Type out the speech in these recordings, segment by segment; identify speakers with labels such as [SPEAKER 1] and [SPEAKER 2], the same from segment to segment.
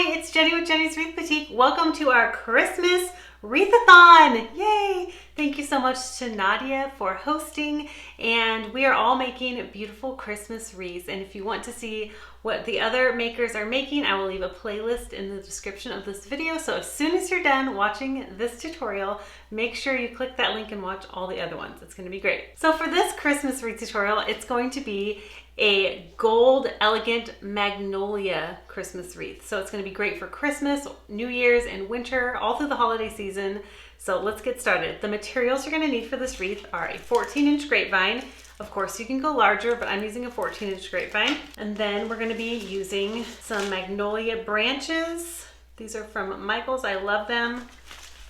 [SPEAKER 1] Hi, it's Jenny with Jenny's Wreath Boutique. Welcome to our Christmas Wreathathon. Yay! Thank you so much to Nadia for hosting, and we are all making beautiful Christmas wreaths. And if you want to see what the other makers are making, I will leave a playlist in the description of this video. So as soon as you're done watching this tutorial, make sure you click that link and watch all the other ones. It's going to be great. So for this Christmas wreath tutorial, it's going to be a gold Elegant Magnolia Christmas wreath. So it's going to be great for Christmas, New Year's, and winter, all through the holiday season. So let's get started. The materials you're going to need for this wreath are a 14-inch grapevine. Of course, you can go larger, but I'm using a 14-inch grapevine. And then we're going to be using some magnolia branches. These are from Michael's. I love them.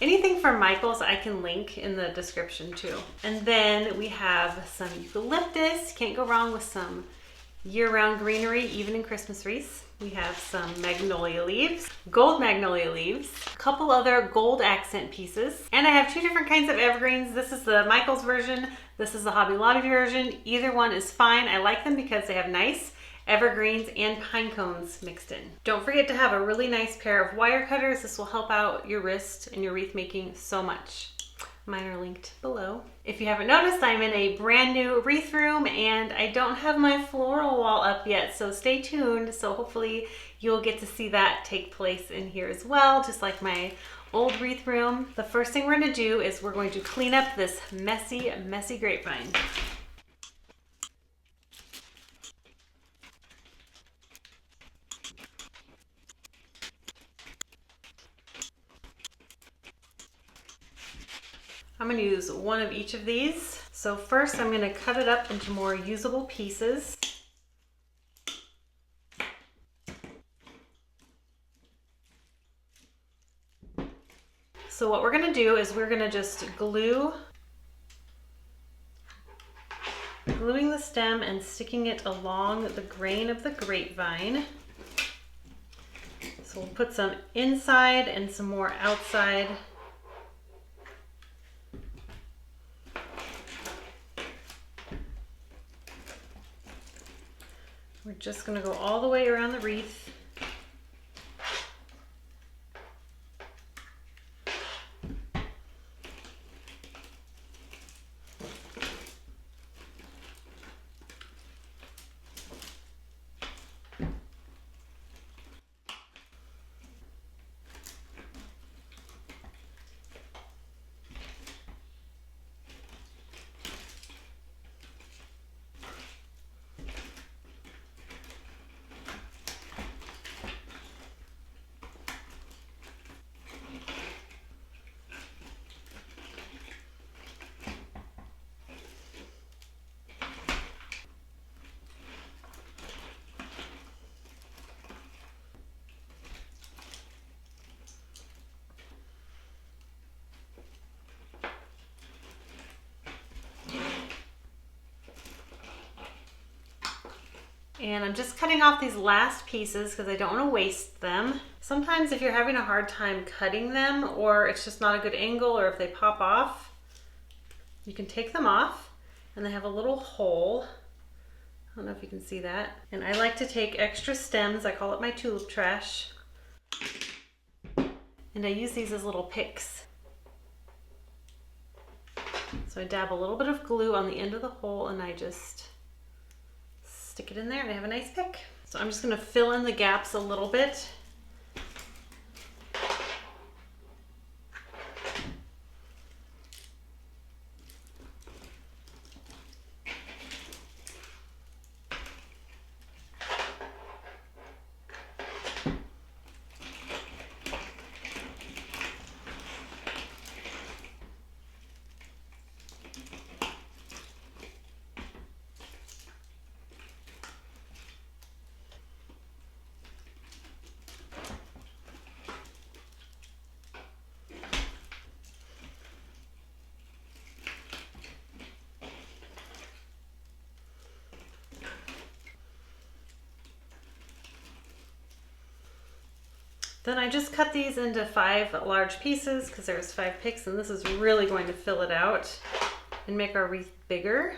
[SPEAKER 1] Anything from Michael's I can link in the description too. And then we have some eucalyptus. Can't go wrong with some year-round greenery, even in Christmas wreaths. We have some magnolia leaves, gold magnolia leaves, a couple other gold accent pieces, and I have two different kinds of evergreens. This is the Michael's version. This is the Hobby Lobby version. Either one is fine. I like them because they have nice evergreens and pine cones mixed in. Don't forget to have a really nice pair of wire cutters. This will help out your wrist and your wreath making so much. Mine are linked below. If you haven't noticed, I'm in a brand new wreath room and I don't have my floral wall up yet, so stay tuned. So hopefully you'll get to see that take place in here as well, just like my old wreath room. The first thing we're going to do is we're going to clean up this messy grapevine. I'm going to use one of each of these. So first I'm going to cut it up into more usable pieces. So what we're going to do is we're going to just gluing the stem and sticking it along the grain of the grapevine. So we'll put some inside and some more outside. We're just going to go all the way around the wreath. And I'm just cutting off these last pieces because I don't want to waste them. Sometimes if you're having a hard time cutting them, or it's just not a good angle, or if they pop off, you can take them off and they have a little hole. I don't know if you can see that. And I like to take extra stems. I call it my tulip trash. And I use these as little picks. So I dab a little bit of glue on the end of the hole and I just stick it in there and I have a nice pick. So I'm just going to fill in the gaps a little bit. Then I just cut these into 5 large pieces because there's 5 picks, and this is really going to fill it out and make our wreath bigger.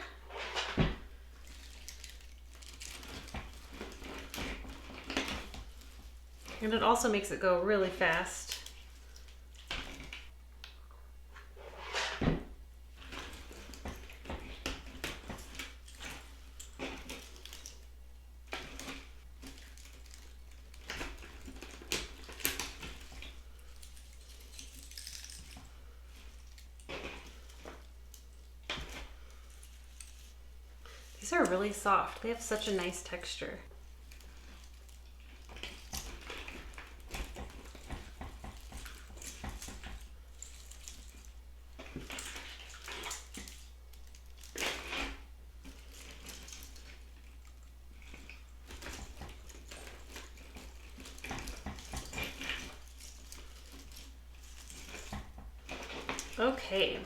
[SPEAKER 1] And it also makes it go really fast. These are really soft. They have such a nice texture. Okay.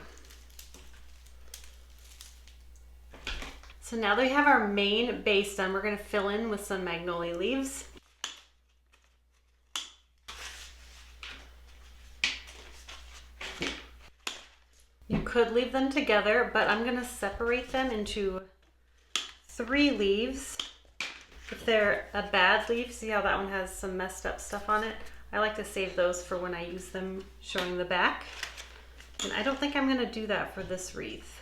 [SPEAKER 1] So now that we have our main base done, we're going to fill in with some magnolia leaves. You could leave them together, but I'm going to separate them into 3 leaves. If they're a bad leaf, see how that one has some messed up stuff on it? I like to save those for when I use them showing the back. And I don't think I'm going to do that for this wreath.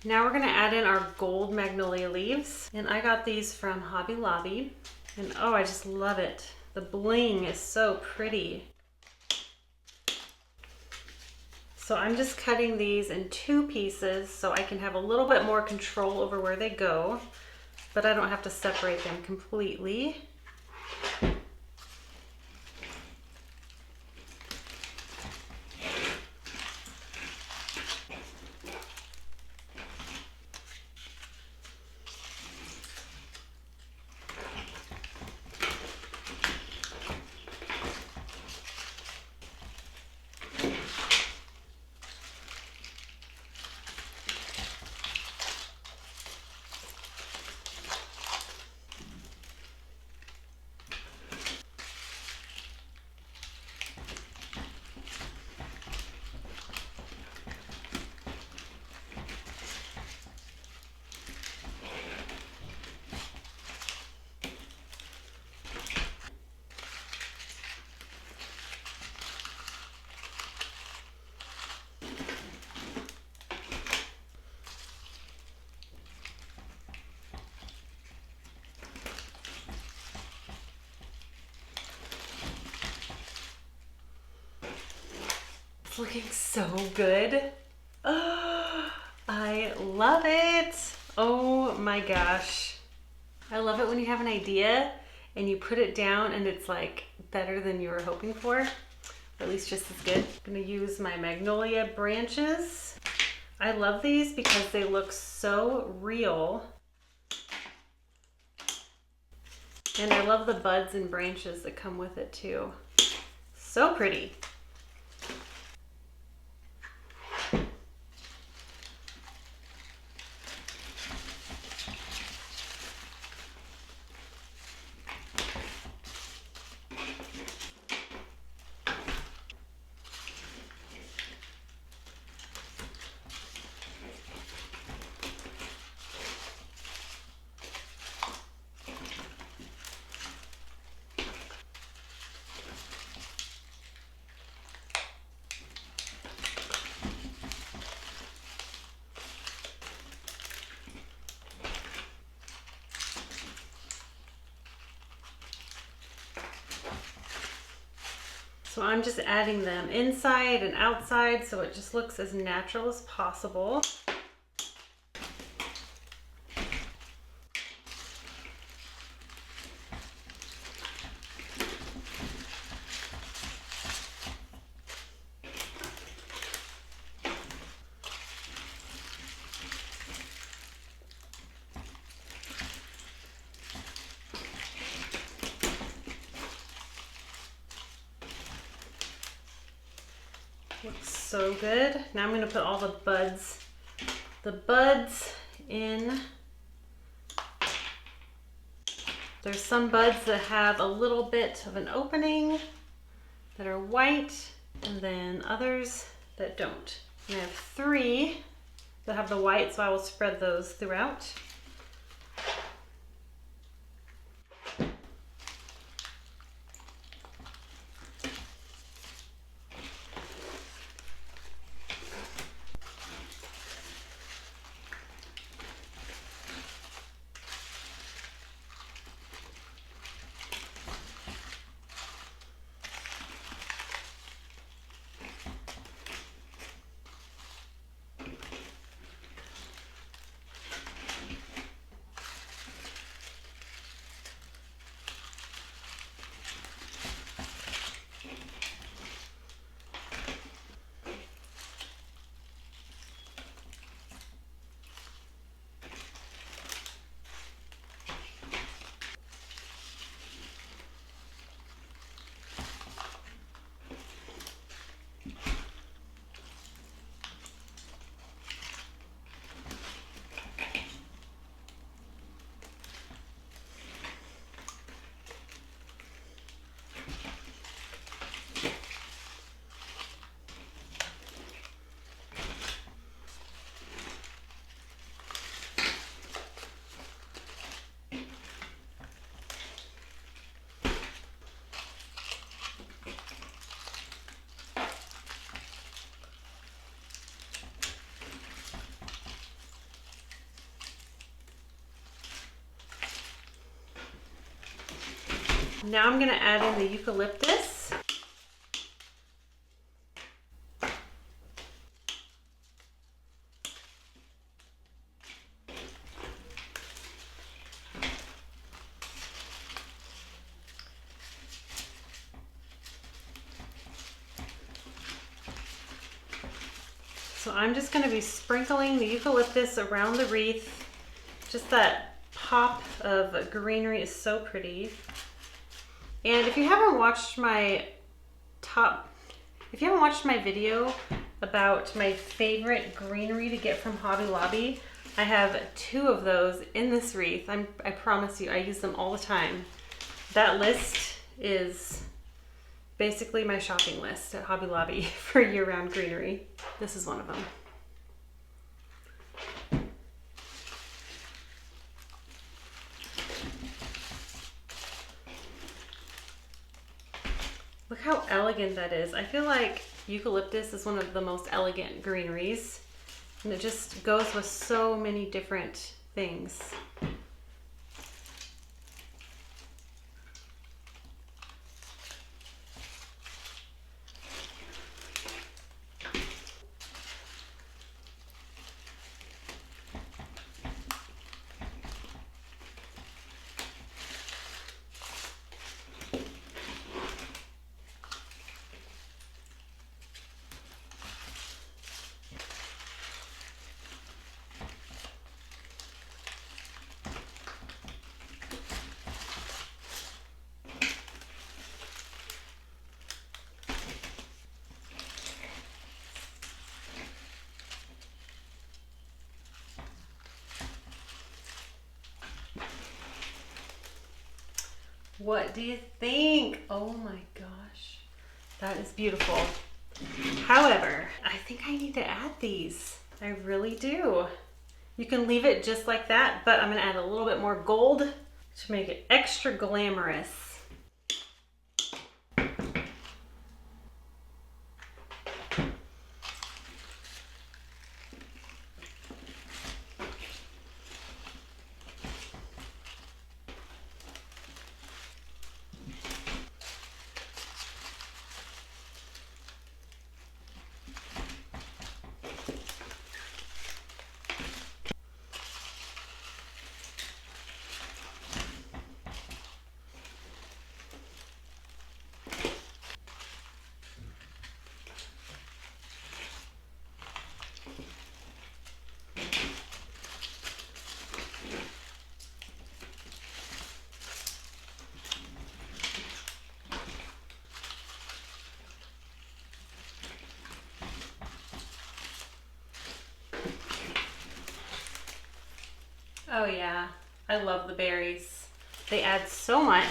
[SPEAKER 1] Now we're gonna add in our gold magnolia leaves. And I got these from Hobby Lobby. And oh, I just love it. The bling is so pretty. So I'm just cutting these in 2 pieces so I can have a little bit more control over where they go, but I don't have to separate them completely. It's looking so good. Oh, I love it. Oh my gosh. I love it when you have an idea and you put it down and it's like better than you were hoping for, or at least just as good. I'm gonna use my magnolia branches. I love these because they look so real. And I love the buds and branches that come with it too. So pretty. So I'm just adding them inside and outside so it just looks as natural as possible. Looks so good. Now I'm going to put all the buds in. There's some buds that have a little bit of an opening that are white, and then others that don't. And I have 3 that have the white, so I will spread those throughout. Now I'm going to add in the eucalyptus. So I'm just going to be sprinkling the eucalyptus around the wreath. Just that pop of greenery is so pretty. And if you haven't watched my video about my favorite greenery to get from Hobby Lobby, I have 2 of those in this wreath. I promise you, I use them all the time. That list is basically my shopping list at Hobby Lobby for year-round greenery. This is one of them. Look how elegant that is. I feel like eucalyptus is one of the most elegant greeneries, and it just goes with so many different things. What do you think? Oh my gosh, that is beautiful. However, I think I need to add these. I really do. You can leave it just like that, but I'm gonna add a little bit more gold to make it extra glamorous. Oh yeah, I love the berries. They add so much.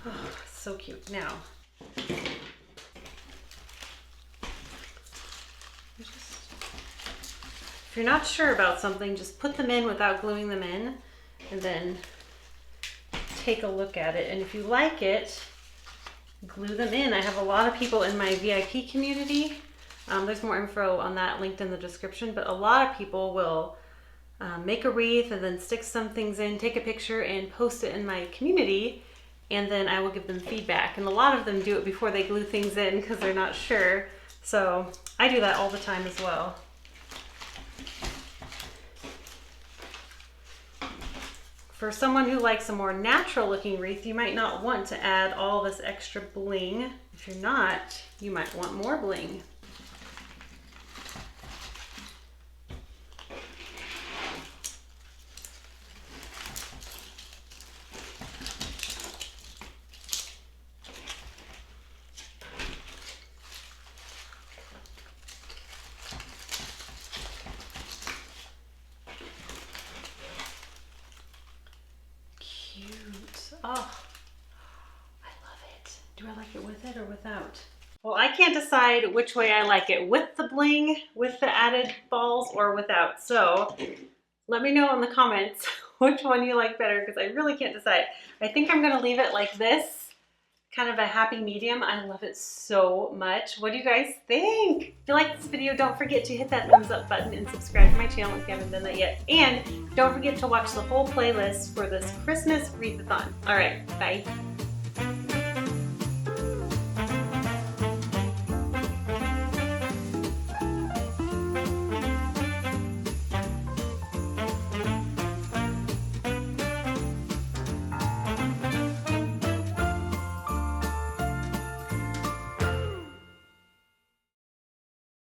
[SPEAKER 1] Oh, so cute. Now, if you're not sure about something, just put them in without gluing them in, and then take a look at it. And if you like it, glue them in. I have a lot of people in my VIP community. There's more info on that linked in the description, but a lot of people will make a wreath and then stick some things in, take a picture and post it in my community, and then I will give them feedback. And a lot of them do it before they glue things in because they're not sure. So I do that all the time as well. For someone who likes a more natural looking wreath, you might not want to add all this extra bling. If you're not, you might want more bling. Oh, I love it. Do I like it with it or without? Well, I can't decide which way I like it, with the bling, with the added balls, or without. So let me know in the comments which one you like better, because I really can't decide. I think I'm gonna leave it like this, kind of a happy medium. I love it so much. What do you guys think? If you like this video, don't forget to hit that thumbs up button and subscribe to my channel if you haven't done that yet. And don't forget to watch the whole playlist for this Christmas wreath-a-thon. All right, bye.